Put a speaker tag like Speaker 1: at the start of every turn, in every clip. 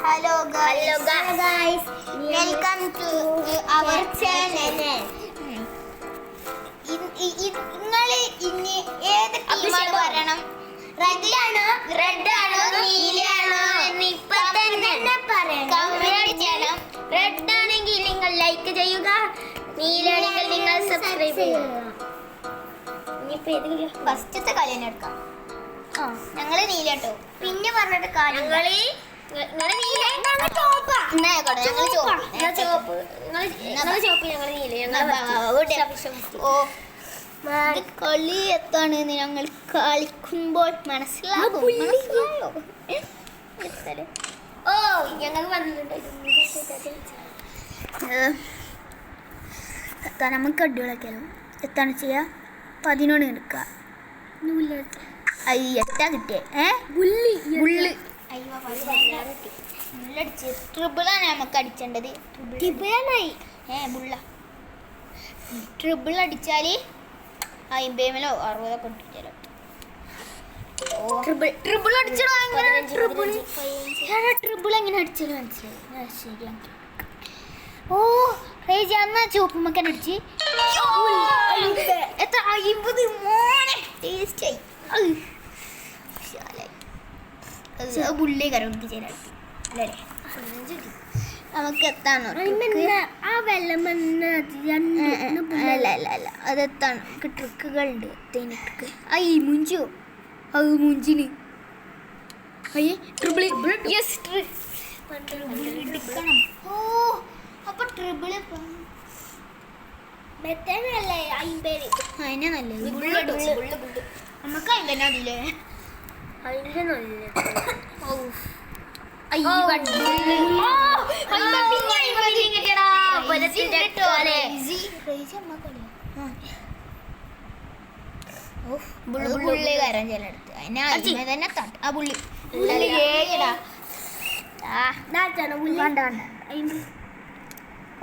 Speaker 1: Hello guys. Welcome to our channel. നിങ്ങൾ ഇനി ഏത് ടീമാണ് പറയണം? റെഡ് ആണോ നീലയാണോ എന്ന് ഇപ്പോ തന്നെ പറയണം. കമന്റ് ചെയ്യണം. റെഡ് ആണെങ്കിൽ നിങ്ങൾ ലൈക്ക് ചെയ്യുക, നീലയാണെങ്കിൽ നിങ്ങൾ സബ്സ്ക്രൈബ് ചെയ്യുക. ഇനിയിപ്പോ ഏതെങ്കിലും ഫസ്റ്റത്തെ കളി തന്നെ എടുക്കാം. ഞങ്ങള് നീല കേട്ടോ. പിന്നെ പറഞ്ഞിട്ട് കാര്യം കളി എത്താണ് ഞങ്ങൾ കളിക്കുമ്പോൾ മനസ്സിലാകും.
Speaker 2: ഓ ഞങ്ങൾ വന്നിട്ടുണ്ട്.
Speaker 1: നമുക്ക് അടിപൊളിയാക്കിയാലോ. എത്താണ് ചെയ്യാ? 11 എടുക്കുക. എട്ടാ കിട്ടിയേ ബുള്ള് ട്രിബിളാണ് നമുക്ക് അടിച്ചേണ്ടത്. ട്രിബിൾ അടിച്ചാല് 50 60 കിട്ടിയാലോ. ട്രിബിൾ അടിച്ചോ. ട്രിബിൾ എങ്ങനെ അടിച്ചാലും മനസ്സിലായി. ശരിയാ. ഓ റേജി അന്നാ ചുവപ്പുമ്മക്കൻ അടിച്ച് എത്ര 50 മോനെ ടേസ്റ്റ് ആയി. ബുള്ളി കരക്ക് ചേരാ അല്ലേ? നമുക്ക് എത്താണോ? അല്ല അതെത്താണ്. ട്രിക്കുകളുണ്ട്. മുഞ്ചോ മുഞ്ചിന് ഓ അപ്പൊ ട്രിബിള് അതിനെ നല്ലത്. നമുക്ക് അതിനെ അതില്ലേ ബുള്ളി കയറാൻ ചിലടുത്ത് അതിനെ തന്നെ തട്ട്. ആ ബുള്ളി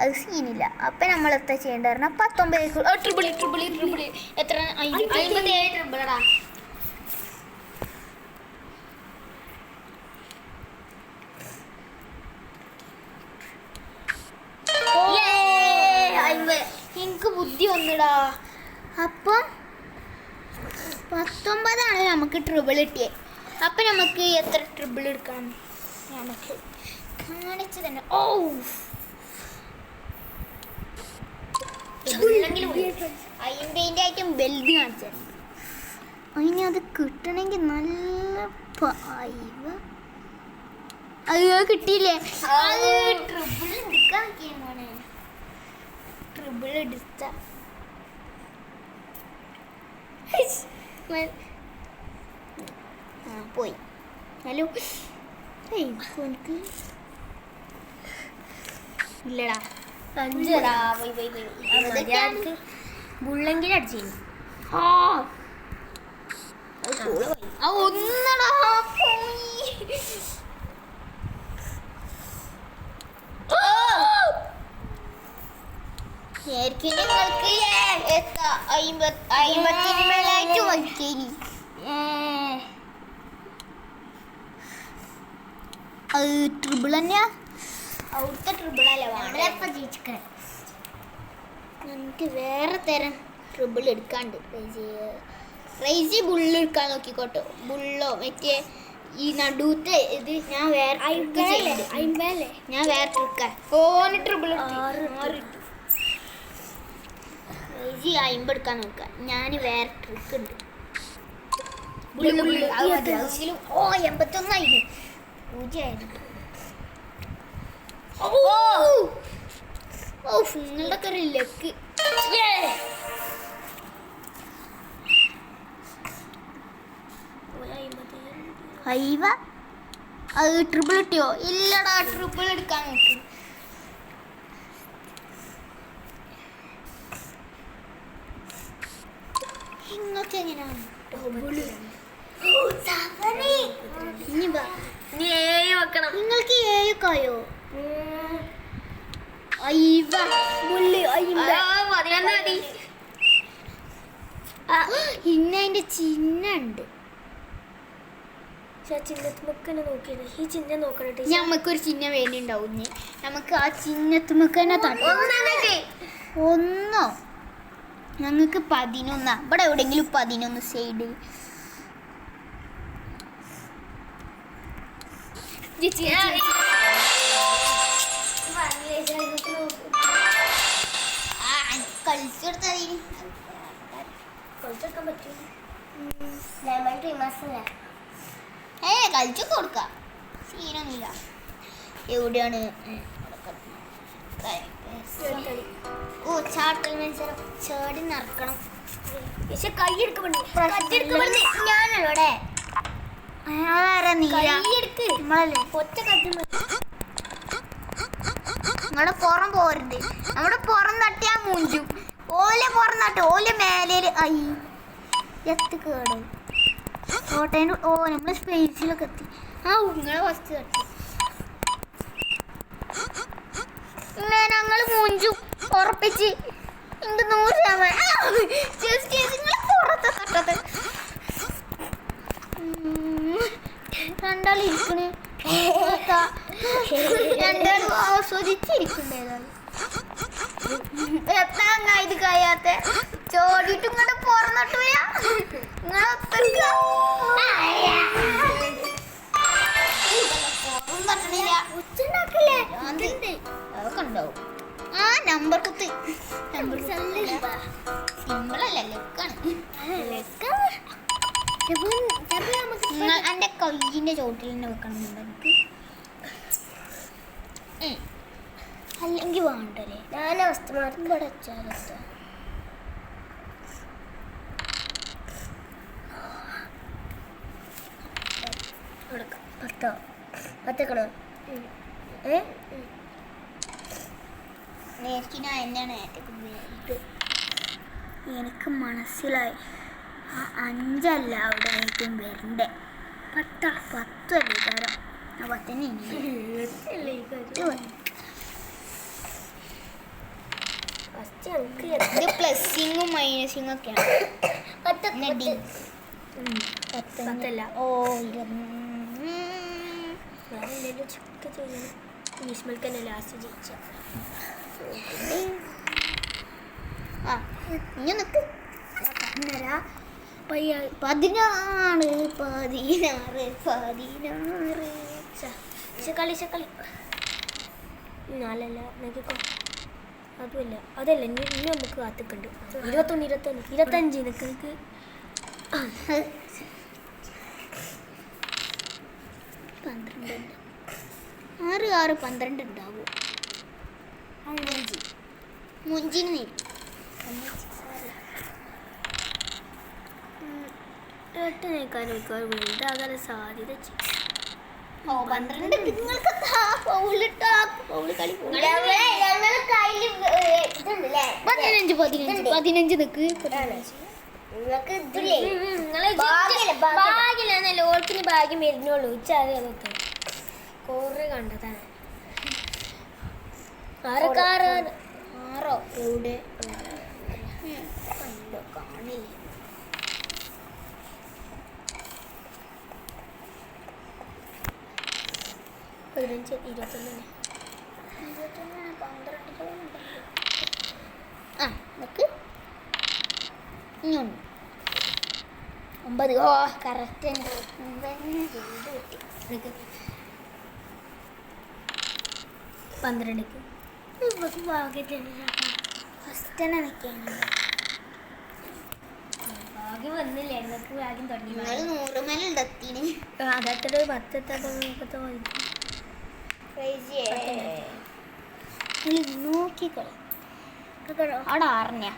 Speaker 1: അത് സീനില്ല. അപ്പൊ നമ്മൾ എത്ര ചെയ്യേണ്ട പറഞ്ഞാൽ 19 ട്രിപ്പിൾ എത്ര 57 ട്രിപ്പിളടാ. എനിക്ക് ബുദ്ധി വന്നിടാ. അപ്പം 19 നമുക്ക് ട്രിബിൾ കിട്ടിയേ. അപ്പം നമുക്ക് എത്ര ട്രിബിൾ എടുക്കണം നമുക്ക് കാണിച്ചു തന്നെ. ഓ 50 ആയിട്ടും വലുത് കാണിച്ചു. അതിന് അത് കിട്ടണമെങ്കിൽ നല്ല അത് കിട്ടിയില്ലേ? ട്രിബിൾ എടുക്കാൻ മോനെ. ട്രിബിൾ എടുത്ത പോയി. ഹലോ എനിക്ക് ഇല്ലടാ. 5 ബുള്ളെങ്കിലും അടിച്ചു. ഒന്നടാ നിങ്ങൾക്ക് 50 വയ്ക്കേനി. അത് ട്രിബിൾ തന്നെയാ. അവിടുത്തെ ട്രിബിളല്ലേ ജയിച്ചിക്കാൻ. നമുക്ക് വേറെ തരം ട്രിബിൾ എടുക്കാണ്ട്. റൈസി ബുള്ള് എടുക്കാൻ നോക്കിക്കോട്ടോ. ബുള്ളോ മറ്റേ ഈ നടുത്തെ ഇത് ഞാൻ വേറെ ഞാൻ വേറെ ട്രിക്കാ. ഓന് ട്രിബിൾ 50 എടുക്കാൻ നോക്കാം. ഞാൻ വേറെ ട്രിക്ക് ഉണ്ട്. 81 നിങ്ങളുടെ ഒക്കെ ഒരു ലക്ക്. അത് ട്രിപ്പിൾ കിട്ടിയോ? ഇല്ലടാ. ട്രിപ്പിൾ എടുക്കാൻ നോക്ക്. നിങ്ങൾക്ക് എങ്ങനെയാണ്? നിങ്ങൾക്ക് 7 ആയോ? ഇന്ന അതിന്റെ ചിഹ്നുണ്ട്.
Speaker 2: ചിഹ്നത്തുമൊക്കെ നോക്കിയത് ഈ ചിഹ്നം നോക്കണേ.
Speaker 1: നമുക്കൊരു ചിഹ്നം വേണ്ടിണ്ടാവും. നമുക്ക് ആ ചിഹ്നത്തുമൊക്കെ തന്നെ ഒന്നോ ഞങ്ങൾക്ക് 11. ഇവിടെ എവിടെയെങ്കിലും 11 സൈഡ്.
Speaker 2: കളിച്ചെടുക്കാൻ പറ്റും.
Speaker 1: കളിച്ചു കൊടുക്കാം, സീനൊന്നുമില്ല. എവിടെയാണ് ചാട്ടൽ മത്സരം? ചേടി നടക്കണം.
Speaker 2: പക്ഷെ കൈ എടുക്കപ്പെടുന്നു.
Speaker 1: ഞാനവിടെ
Speaker 2: ഒറ്റ കട്ടി
Speaker 1: നിങ്ങളുടെ പുറം പോരുത്. നമ്മുടെ പുറം തട്ടിയാ മൂഞ്ചും. ഓല പുറം തട്ടി ഓല മേലേല് അയ്യ എത്ത് കേടും കോട്ടേൻ്റെ. ഓ നമ്മള് സ്പേസിലൊക്കെ എത്തി. നിങ്ങളെ ഫസ്റ്റ് തട്ടി ഞങ്ങൾ മൂഞ്ചും ഉറപ്പിച്ച്. എനിക്ക് 100% പുറത്തെ തട്ടത് രണ്ടാളിരിക്കണേ. രണ്ടാളും ആസ്വദിച്ചിരിക്കണ്ടേതാണ്. എത്താ ഇത് കഴിയാത്ത ചോടിയിട്ട് ഇങ്ങോട്ട് പുറന്നിട്ട് വരാ. അതൊക്കെ ഉണ്ടാവും. നമ്പർ കുത്ത്. നമ്പർ സിമ്പിളല്ല, ലെക്കാണ്. എന്റെ കയ്യിന്റെ ചോട്ടിൽ തന്നെ വെക്കണം എനിക്ക്. അല്ലെങ്കിൽ വേണ്ടല്ലേ.
Speaker 2: ഞാൻ അവസ്ഥമാർക്ക്
Speaker 1: ഇവിടെ വെച്ചാലോ.
Speaker 2: പത്തക്കണോ?
Speaker 1: എനിക്ക് മനസ്സിലായി. 5 അല്ല അവിടെ ആയിരിക്കും വരണ്ടേ. 10 അല്ലേ തരാം. 10 ഇത് പ്ലസ്സിങ്ങും മൈനസിങ്ങും ഒക്കെയാണ്. 10 ഓ
Speaker 2: 20 ലാസ്റ്റ് ജയിച്ച.
Speaker 1: ഇനി നിക്ക്. 16
Speaker 2: കളി നാലല്ല നോക്കിക്കോ. അതുമല്ല അതല്ല ഇനി നമുക്ക് കാത്തിക്കുണ്ട്. 21 25 നിനക്ക്
Speaker 1: 6 12 ഉണ്ടാവോ? മുഞ്ചിന് നീ
Speaker 2: ഇതാകാൻ സാധ്യത.
Speaker 1: 12 നിങ്ങൾക്ക് കളി 15 നിക്ക്.
Speaker 2: ഭാഗ്യല്ല ഓൾക്കിന് ഭാഗ്യം വരുന്നുള്ളൂ. ഉച്ചതൊക്കെ കൊറേ കണ്ടതാണ്.
Speaker 1: 6 എവിടെ കണ്ടോ? കാണില്ല.
Speaker 2: 15 21
Speaker 1: നിക്ക്. ഇനിയുണ്ട് 9. ഓ കറക്റ്റ്.
Speaker 2: 12
Speaker 1: ഫസ്റ്റ് തന്നെ നിൽക്കുകയാണ്.
Speaker 2: ഭാഗ്യം വന്നില്ല. എന്നൊക്കെ ഭാഗ്യം തുടങ്ങി.
Speaker 1: നിങ്ങൾ 100 മേലുണ്ടെത്തിന്.
Speaker 2: അതത്ര 10 എത്താത്ത
Speaker 1: നോക്കിക്കളി. അവിടെ 6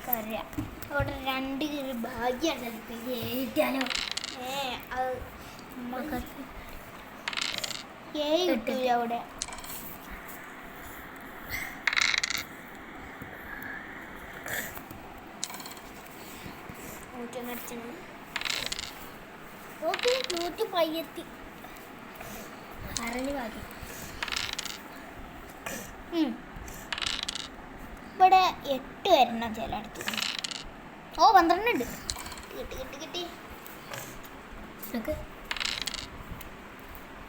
Speaker 1: കറിയ. അവിടെ 2 ഭാഗ്യാണ്.
Speaker 2: ഏറ്റാലോ
Speaker 1: അത് കിട്ടില്ല അവിടെ.
Speaker 2: ഓക്കെ 110 അറിഞ്ഞു ഭാഗ്യം.
Speaker 1: ഇവിടെ 8 വരണം ചിലടത്ത്. ഓ 12 ഉണ്ട്. കിട്ടി.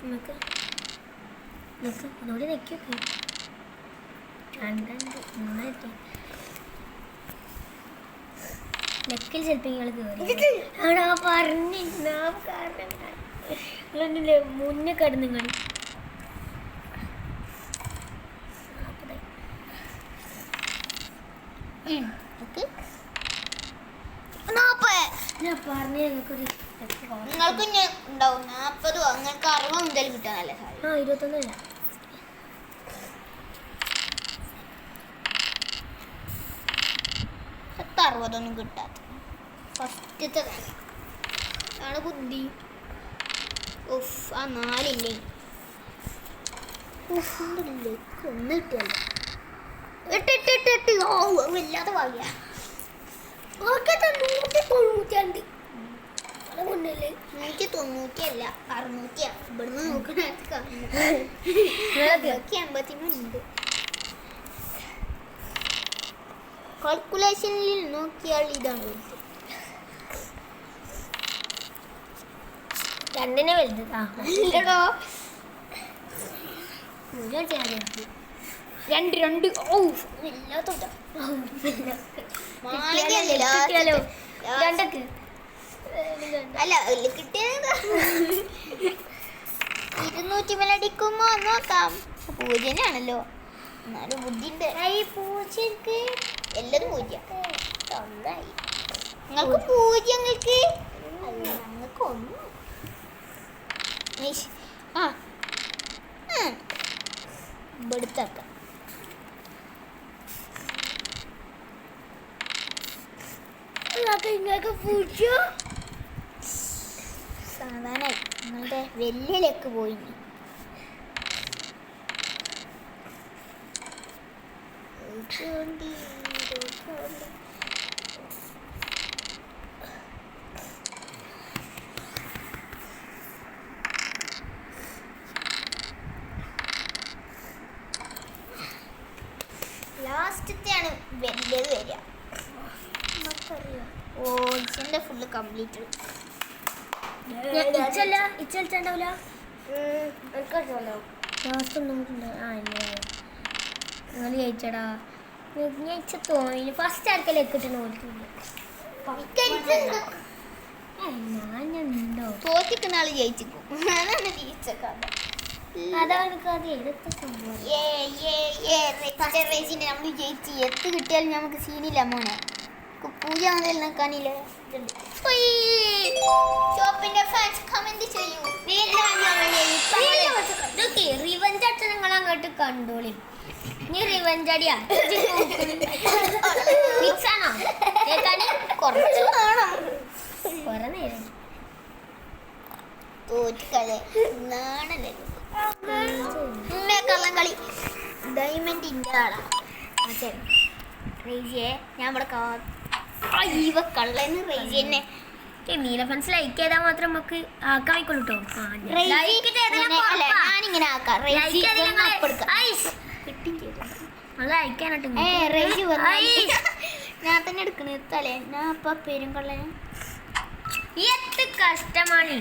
Speaker 2: നമുക്ക് ഒന്നുകൂടി നെക്കൊക്കെ രണ്ടുണ്ട് മൂന്നായിട്ട് നെക്കിൽ ചിലപ്പോൾ നിങ്ങൾ കയറി ആണോ പറഞ്ഞില്ലേ മുന്നേ കിടന്ന് നിങ്ങൾ ഞാൻ പറഞ്ഞ ഞങ്ങൾക്കൊരു
Speaker 1: നിങ്ങൾക്ക് ഇനി ഉണ്ടാവും 40 നിങ്ങൾക്ക് 60 മുതൽ കിട്ടാൻ നല്ല സാധ്യത.
Speaker 2: 21 അല്ല
Speaker 1: പത്ത് 60 ഒന്നും കിട്ടാത്ത ഫസ്റ്റത്തെ ആണ് ബുദ്ധി. ഉഫ് ആ 4 ഇല്ലേ ഒന്ന് കിട്ടിയല്ലോ 8 ഓ വല്ലാതെ വാങ്ങിയ
Speaker 2: 192 മുന്നല്ലേ
Speaker 1: 190 അല്ല 600 ഇവിടുന്ന് നോക്കണ 53 കാൽക്കുലേഷനിൽ നോക്കിയാൽ ഇതാണ് വലുത്.
Speaker 2: രണ്ടിനെ വലുത്
Speaker 1: ഇല്ലടോ രണ്ട് ഓ വല്ലാത്തോട്ടാ
Speaker 2: കിട്ടിയാലോ രണ്ടൊക്കെ
Speaker 1: അല്ല കിട്ടിയത് 200 മേലടിക്കുമ്പോ നോക്കാം. പൂജനാണല്ലോ എന്നാലും ബുദ്ധിണ്ട്. പൂജക്ക് എല്ലാതും പൂജ സ്വന്തമായി നിങ്ങൾക്ക് പൂജ നിങ്ങൾക്ക് ഞങ്ങൾക്ക് ഒന്നും ആ ഇവിടുത്താക്കാം.
Speaker 2: നിങ്ങൾക്ക് പൂജ
Speaker 1: സാധാരണ നിങ്ങളുടെ വെല്ലിലേക്ക് പോയി ലാസ്റ്റത്തെയാണ് വലിയത് വരിക. ഓ ഇച്ചന്റെ ഫുള്ള് കംപ്ലീറ്റ്
Speaker 2: ഇച്ചുണ്ടാവില്ല ലാസ്റ്റ് ഒന്നും നിങ്ങൾ ജയിച്ചടാ ജയിച്ച തോന്നി ഫസ്റ്റ് ആർക്കല്ലേ കിട്ടണ ഞാനുണ്ടോ
Speaker 1: തോറ്റിക്കുന്ന ആള് ജയിച്ചിക്കും. അതാണ് ജയിച്ചത്.
Speaker 2: അതാണ് കഥ എടുത്ത സംഭവം
Speaker 1: നമ്മൾ ജയിച്ച് എത്ത് കിട്ടിയാലും നമുക്ക് സീനില്ല മോനെ. പൂജ മുതൽ നിൽക്കാനില്ലേ ഷോപ്പിന്റെ ഫാൻസ് കമന്റ് ചെയ്യൂ.
Speaker 2: റിവഞ്ച് അച്ഛൻ നിങ്ങൾ അങ്ങോട്ട് കണ്ടോളി. നീ റിവഞ്ച് അടിയാ മിക്സ് ആണോ
Speaker 1: കുറച്ച് വേണം.
Speaker 2: കുറെ നേരം
Speaker 1: തോറ്റിക്കളെ നാണല്ലേ കള്ളം കളി ഡയമണ്ടിന്റെ ആളാ റേജിയെ ഞാൻ ഇവിടെ കള്ളന്ന് റേജി തന്നെ
Speaker 2: നീല ഫാൻസ് ലൈക്ക് ചെയ്താൽ മാത്രം നമുക്ക് ആക്കാൻ വയ്ക്കുള്ളൂ
Speaker 1: ഞാനിങ്ങനെ ആക്കാം. ഞാൻ തന്നെ എടുക്കണ തലേ ഞാൻ ഇപ്പൊ പേരും കള്ളനും
Speaker 2: കഷ്ടമാണ്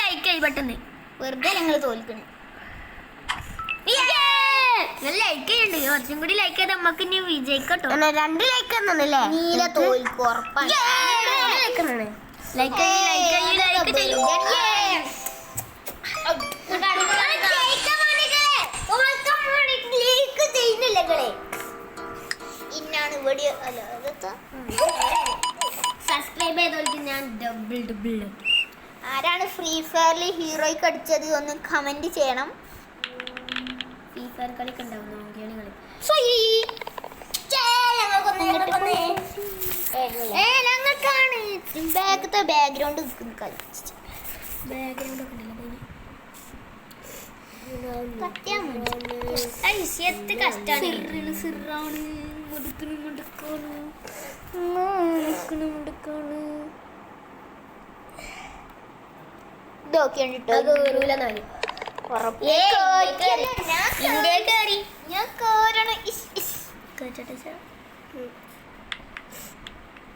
Speaker 2: ലൈക്ക് ചെയ്ത് പെട്ടെന്ന്
Speaker 1: വെറുതെ ഞങ്ങൾ തോൽക്കണേ.
Speaker 2: ലൈക്ക് ചെയ്യണ്ട് കുറച്ചും കൂടി ലൈക്ക് ചെയ്ത് നമുക്ക് ഇനി വിജയിക്കട്ടോ.
Speaker 1: 2 ലൈക്ക് എന്നല്ലേ നീല തോൽക്കും ഉറപ്പാണ്.
Speaker 2: ലൈക്ക്
Speaker 1: ഇന്നാണ് ഇവിടെ
Speaker 2: സബ്സ്ക്രൈബ് ചെയ്തോൾക്ക് ഞാൻ ഡബിൾ
Speaker 1: ആരാണ് ഫ്രീ ഫയറിൽ ഹീറോയ്ക്ക് അടിച്ചത് ഒന്ന് കമന്റ് ചെയ്യണം.
Speaker 2: ഫ്രീ ഫയർ കളിക്ക് ഉണ്ടാവും കളി
Speaker 1: ഞങ്ങൾക്കാണ് ബാഗത്തെ ബാക്ക്ഗ്രൗണ്ട്
Speaker 2: ബാക്ക്ഗ്രൗണ്ട് ഒക്കെ കഷ്ടാണ്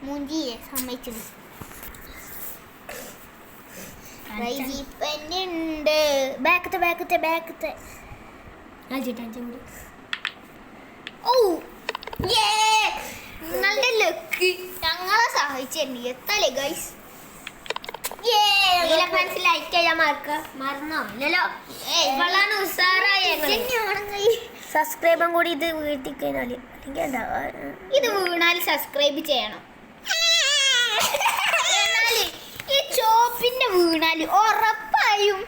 Speaker 1: മൂഞ്ചിയെ സമ്മതിച്ചു. ഉണ്ട് ബാക്കത്തെ ഓ നിങ്ങളുടെ ലക്ക് ഞങ്ങളെ സഹായിച്ചിട്ടുണ്ട് എത്തല്ലേ ഗൈസ് ലൈക്ക് ചെയ്യാൻ മറന്നോ ഇല്ലല്ലോ ഇവളാണ് ഉസാറായ
Speaker 2: സബ്സ്ക്രൈബും കൂടി ഇത് വീട്ടിൽ കഴിഞ്ഞാല് അല്ലെങ്കിൽ എന്താ
Speaker 1: ഇത് വീണാൽ സബ്സ്ക്രൈബ് ചെയ്യണം എന്നാല് ഈ ചോപ്പിന്റെ വീണാല് ഉറപ്പായും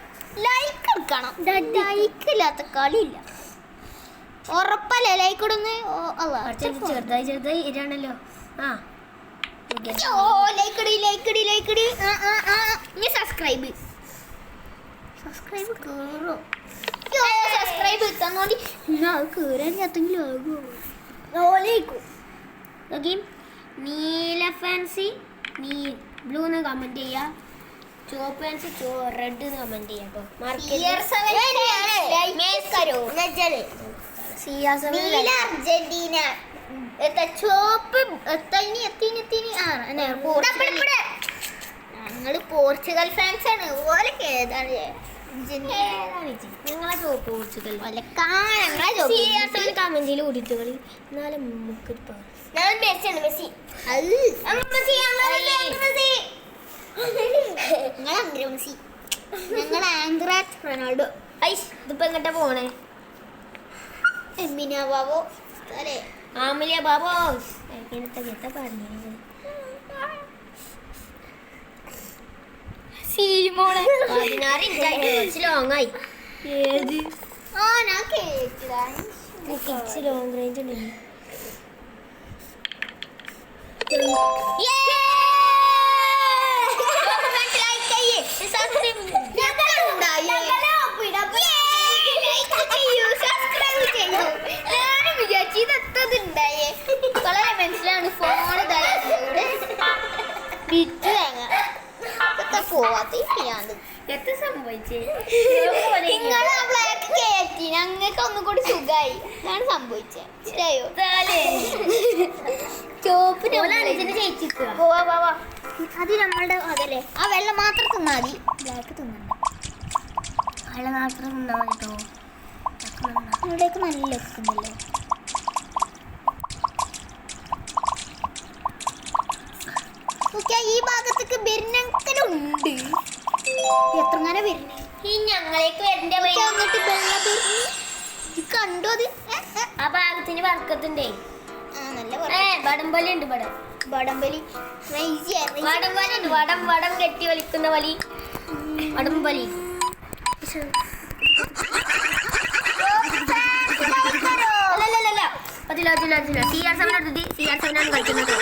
Speaker 1: ലൈക്ക് എടുക്കണം ലൈക്ക് ഇല്ലാത്ത കളിയില്ല ഉറപ്പല്ലേ ലൈക്ക് ഇടുന്ന
Speaker 2: ചെറുതായി ഇരാണല്ലോ ആ
Speaker 1: ലൈക്ക് ഇനി സബ്സ്ക്രൈബ് കേറും സബ്സ്ക്രൈബ് തന്നോണ്ടി കേറാൻ എത്തെങ്കിലും ആകുമോ
Speaker 2: നീല ഫാൻസി ബ്ലൂ എന്ന് കമന്റ് ചെയ്യാ ചുവപ്പ് ഫാൻസി റെഡ് എന്ന് കമന്റ് ചെയ്യാം
Speaker 1: അർജന്റീന ചോപ്പ് ഞങ്ങള് പോർച്ചുഗൽ ഫാൻസ് ആണ് ഓലൊക്കെ ഏതാണ്
Speaker 2: ഞങ്ങളെ പോർച്ചുഗൽ കമന്റിൽ ഓടിട്ടുകളി എന്നാലും
Speaker 1: റൊണാൾഡോ
Speaker 2: ഇതിപ്പോ എങ്ങട്ടാ പോണേ
Speaker 1: എമിന ബാബോ അല്ലേ
Speaker 2: ആമിലിയ ബാബോ എത്ത പറഞ്ഞത് ലോങ്ങായി ഏത്
Speaker 1: ഞാൻ കേട്ടില്ല
Speaker 2: ലോങ് റേഞ്ച് ഉണ്ട്
Speaker 1: മനസ്സിലാണ് ഫോണ് വിറ്റ് പോവാത്ത
Speaker 2: എത്ര സംഭവിച്ചേ
Speaker 1: നിങ്ങള് ബ്ലാക്ക് കയറ്റി ഞങ്ങൾക്ക് ഒന്നും കൂടി സുഖമായി ഇതാണ് സംഭവിച്ചത് ശരിയോ ചോപ്പിന് പോവാ അത് നമ്മളുടെ അതല്ലേ ആ വെള്ളം മാത്രം തിന്നാ മതി ബ്ലാക്ക് തിന്നണ്ട
Speaker 2: വെള്ളം മാത്രം തിന്നാ കേട്ടോ
Speaker 1: ഇവിടേക്ക് നല്ല ലക്കുണ്ടല്ലോ ഈ ഭാഗത്തേക്ക് വരുന്നുണ്ട് എത്രങ്ങനെ വരുന്നേ
Speaker 2: ഈ ഞങ്ങളേക്ക് വരണ്ട
Speaker 1: കണ്ടോ അത്
Speaker 2: ആ ഭാഗത്തിന് വർക്കത്തുണ്ടേ
Speaker 1: നല്ല
Speaker 2: വടംവലി ഉണ്ട്
Speaker 1: വടംവലി
Speaker 2: വടംവലി ഉണ്ട് വടം കെട്ടി വലിക്കുന്ന വലി വടംവലി അല്ലല്ല അതില്ല CR7 എടുത്തി CR7 ആണ് കളിക്കുന്നത്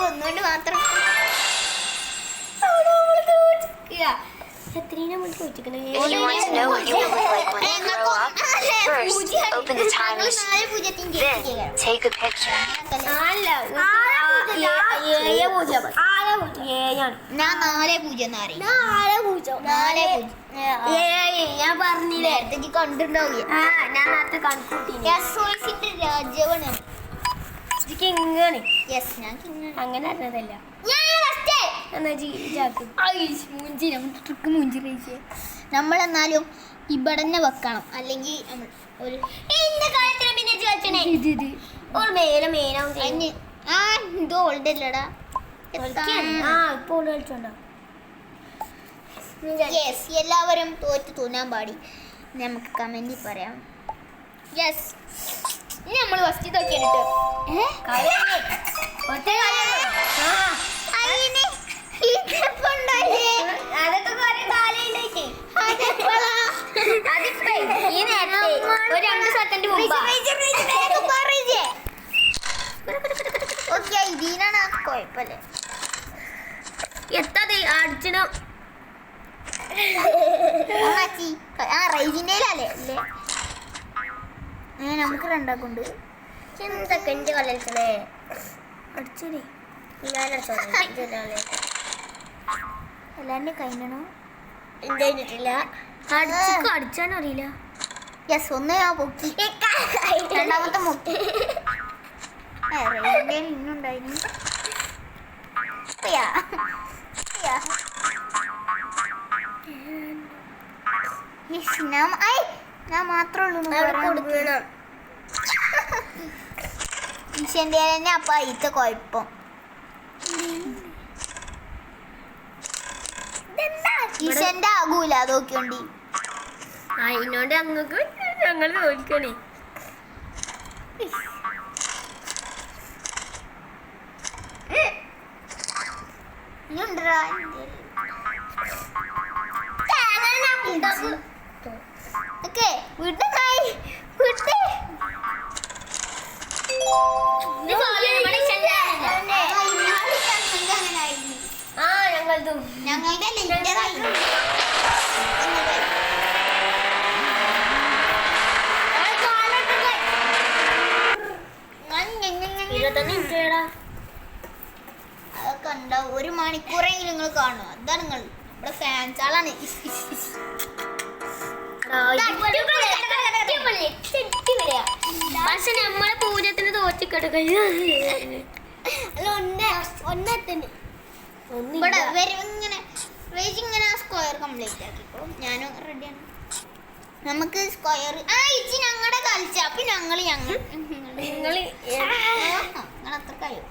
Speaker 1: ഒന്നുകൊണ്ട് മാത്രം
Speaker 3: If you want to know what you will look like when you grow up, first open the time machine. Then take a picture.
Speaker 1: ഞാൻ 4-0
Speaker 2: ഞാൻ പറഞ്ഞില്ലേ
Speaker 1: കണ്ടിട്ടുണ്ടാവില്ല
Speaker 2: ഞാൻ നേരത്തെ കൺകൂട്ടി
Speaker 1: രാജ്യമാണ്
Speaker 2: ഇങ്ങനെ
Speaker 1: യെസ് ഞാൻ
Speaker 2: അങ്ങനെ അറിഞ്ഞതല്ല
Speaker 1: നമ്മളെന്നാലും ഇവിടെ തന്നെ വെക്കണം അല്ലെങ്കിൽ ഒരു ഇത് ഓൾഡ് അല്ലടാ യെസ് എല്ലാവരും തോറ്റ് തോന്നാൻ പാടി നമുക്ക് കമന്റിൽ പറയാം യെസ് ഇനി നമ്മൾ ഫസ്റ്റ് നോക്കിയിട്ട്
Speaker 2: ഒരു 2 സെക്കൻഡ് മുമ്പ്
Speaker 1: കുഴപ്പമില്ല.
Speaker 2: എത്താതെ അടിച്ചിടം
Speaker 1: റൈജിന്റെ അല്ലേ അല്ലേ നമുക്ക് രണ്ടാക്കുണ്ട്.
Speaker 2: എന്തൊക്കെ എന്റെ കളിച്ചേ അടിച്ചേ
Speaker 1: എല്ലാവരുടെയും കഴിഞ്ഞണോ?
Speaker 2: കഴിഞ്ഞിട്ടില്ല. അടിച്ചാനും അറിയില്ല.
Speaker 1: യെസ്, ഒന്ന് ഞാൻ പൊക്കി, രണ്ടാമത്തെ മുക്കി. റൈജിന്റെ ഇന്നുണ്ടായിരുന്നു. ഞാൻ മാത്രമേ ഉള്ളൂ ഈശന്റെ തന്നെ. അപ്പൊ അതിത്തെ കുഴപ്പം ഈശന്റെ ആകൂല. അതൊക്കെയുണ്ട്.
Speaker 2: അതിനോണ്ട് അങ്ങക്ക് ഞങ്ങൾ ചോദിക്കണേ.
Speaker 1: അതൊക്കെ ഉണ്ടാവും. 1 മണിക്കൂറെങ്കിലും നിങ്ങൾ കാണും. അതാണ് നിങ്ങൾ നമ്മുടെ ഫാൻസ് ആളാണ്.
Speaker 2: പക്ഷെ നമ്മളെ പൂജത്തിന് തോറ്റിക്കിടക്ക
Speaker 1: ഇവിടെ ഇങ്ങനെ ഇങ്ങനെ സ്ക്വയർ കംപ്ലീറ്റ് ആക്കിക്കോ. ഞാനും റെഡിയാണ്. നമുക്ക് സ്ക്വയർ ഇച്ചി ഞങ്ങളുടെ കളിച്ച. അപ്പൊ ഞങ്ങൾ അത്ര കഴിയും.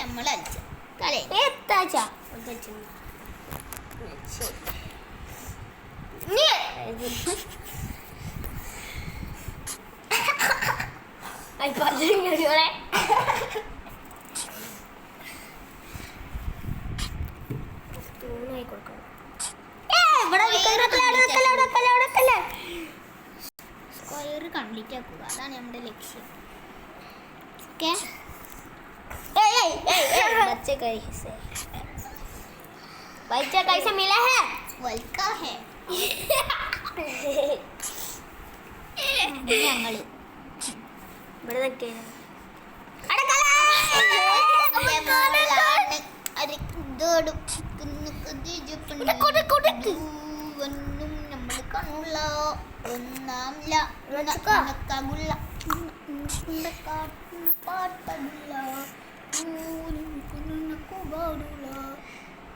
Speaker 1: നമ്മൾ കളിച്ച കളി എത്താച്ചാ സ്ക്വയർ കംപ്ലീറ്റ് ആക്കുക. അതാണ് നമ്മുടെ ലക്ഷ്യം. ഓക്കെ,
Speaker 2: बच्चे कैसे बच्चा कैसे मिला है
Speaker 1: വൽക്ക ഹേ ഞങ്ങള്
Speaker 2: ഇവിടെ നിൽക്കേ
Speaker 1: നമ്മൾ കാണുള്ള ഒന്നാമില്ല പാട്ടുള്ള